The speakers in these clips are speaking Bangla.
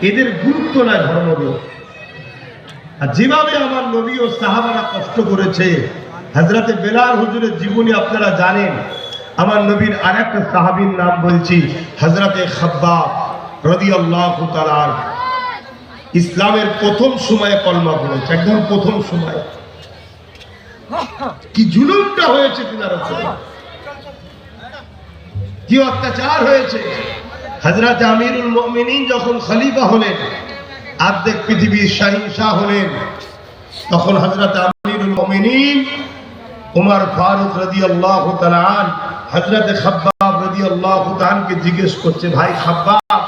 এদের গুরুত্ব নাই ধর্ম নিয়ে। আর যেভাবে আমার নবী ও সাহাবারা কষ্ট করেছে, হযরতে বেলাল হুজুরের জীবনী আপনারা জানেন। আমার নবীর আরেকটা সাহাবীর নাম বলছি, হযরতে খাব্বাব রাদিয়াল্লাহু তাআলা। ইসলামের প্রথম সময়ে কলমা পড়েছে, একদম প্রথম সময়ে। কি জুলুমটা হয়েছে তিনার উপরে, কি অত্যাচার হয়েছে। হযরত আমিরুল মুমিনিন যখন খলিফা হলেন, অর্ধেক পৃথিবীর শাহিনশাহ হলেন, তখন হযরত আমিরুল মুমিনিন উমর ফারুক রাদিয়াল্লাহু তাআলা আন হযরত খাব্বাব রাদিয়াল্লাহু তাআলা কে জিজ্ঞেস করছে, ভাই খাব্বাব,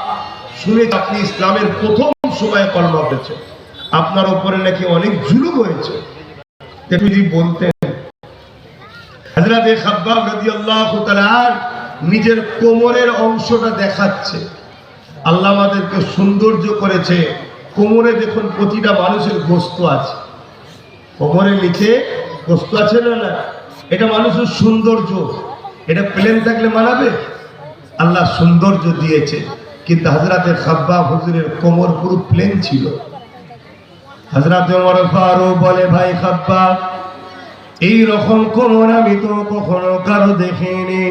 শুনে আপনি ইসলামের প্রথম সময়ে কলমা পড়েছেন, আপনার উপরে নাকি অনেক জুলুম হয়েছে, একটু যদি বলতেন। হযরত খাব্বাব রাদিয়াল্লাহু তাআলা নিজের কোমরের অংশটা দেখাচ্ছে। আল্লাহ আমাদেরকে সৌন্দর্য করেছে, কোমরে দেখুন প্রতিটা মানুষের গোস্ত আছে, কোমরের নিচে গোস্ত আছে না না, এটা মানুষের সৌন্দর্য। এটা প্লেন থাকলে মানাবে? আল্লাহ সৌন্দর্য দিয়েছে, কিন্তু হযরতে খাব্বাব হুজুরের কোমর পুরো প্লেন ছিল। হযরত ওমর ফারুক বলে, ভাই খাব্বাব, এই রকম কোমর আমি তো কখনো কারো দেখিনি,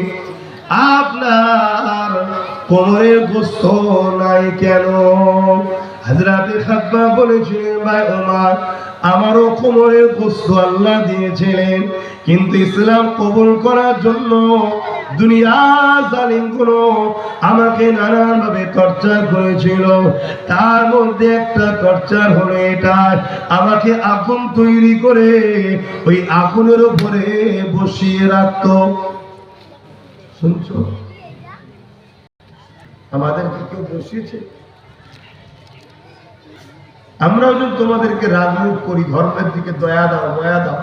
আপনার কোমরের গোস্ত নাই কেন? হযরতে খাব্বাব বলেছিলেন, ভাই ওমর, আমারও কোমরের গোস্ত আল্লাহ দিয়েছিলেন, কিন্তু ইসলাম কবুল করার জন্য দুনিয়ার জালিমগুলো আমাকে নানান ভাবে টর্চার করেছিল। তার মধ্যে একটা টর্চার হলো এটা, আমাকে আগুন তৈরি করে ওই আগুনের উপরে বসিয়ে রাখতো। শুনছো? আমাদেরকে কেউ বসিয়েছে? আমরাও যদি তোমাদেরকে রাজনীতি করি, ধর্মের দিকে দয়া দাও, দয়া দাও,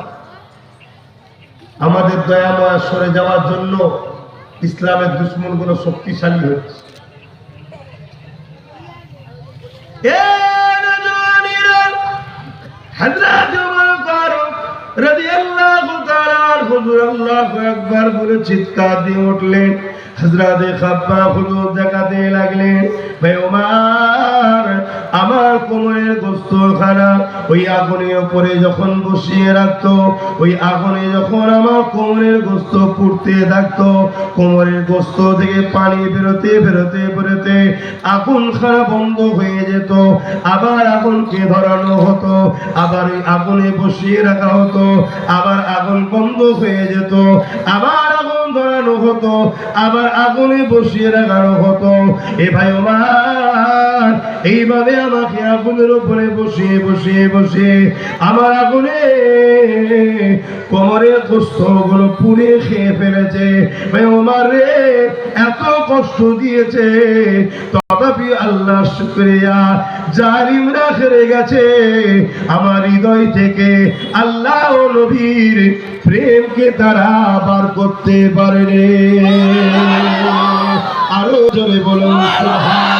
আমাদের দয়া ময়া সরে যাওয়ার জন্য ইসলামের দুশ্মন গুলো শক্তিশালী হচ্ছে। হুজুর আল্লাহু আকবার বলে চিৎকার দিয়ে উঠলেন। হযরতে খাব্বাব হুজুর দেখাতে লাগলেন, ভাই ওমর, আমার কোমরের গোস্ত খানা ওই আগুনের উপরে যখন বসিয়ে রাখতো, ওই আগুনে যখন আমার কোমরের গোস্ত পুড়তে থাকতো, কোমরের গোস্ত থেকে পানি বেরোতে বেরোতে বেরোতে আগুন খানা বন্ধ হয়ে যেত, আবার আগুনকে ধরানো হতো, আবার ওই আগুনে বসিয়ে রাখা হতো, আবার আগুন বন্ধ হয়ে যেত, আবার আগুন ধরানো হতো, আবার আগুনে বসিয়ে রাখানো হতো। এ ভাই ওমর, এইভাবে আমাকে আগুনের উপরে বসিয়ে বসিয়ে বসিয়ে আমার আগুনে কোমরের গোস্ত গুলো পুড়ে খেয়ে ফেলেছে। ভাই ওমর রে, এত কষ্ট দিয়েছে, তথাপি আল্লাহ শুকরিয়া, জালিমরা হেরে গেছে, আমার হৃদয় থেকে আল্লাহ ও নবীর প্রেমকে তারা বার করতে পারে। আরো জোরে বলুন সুবহান।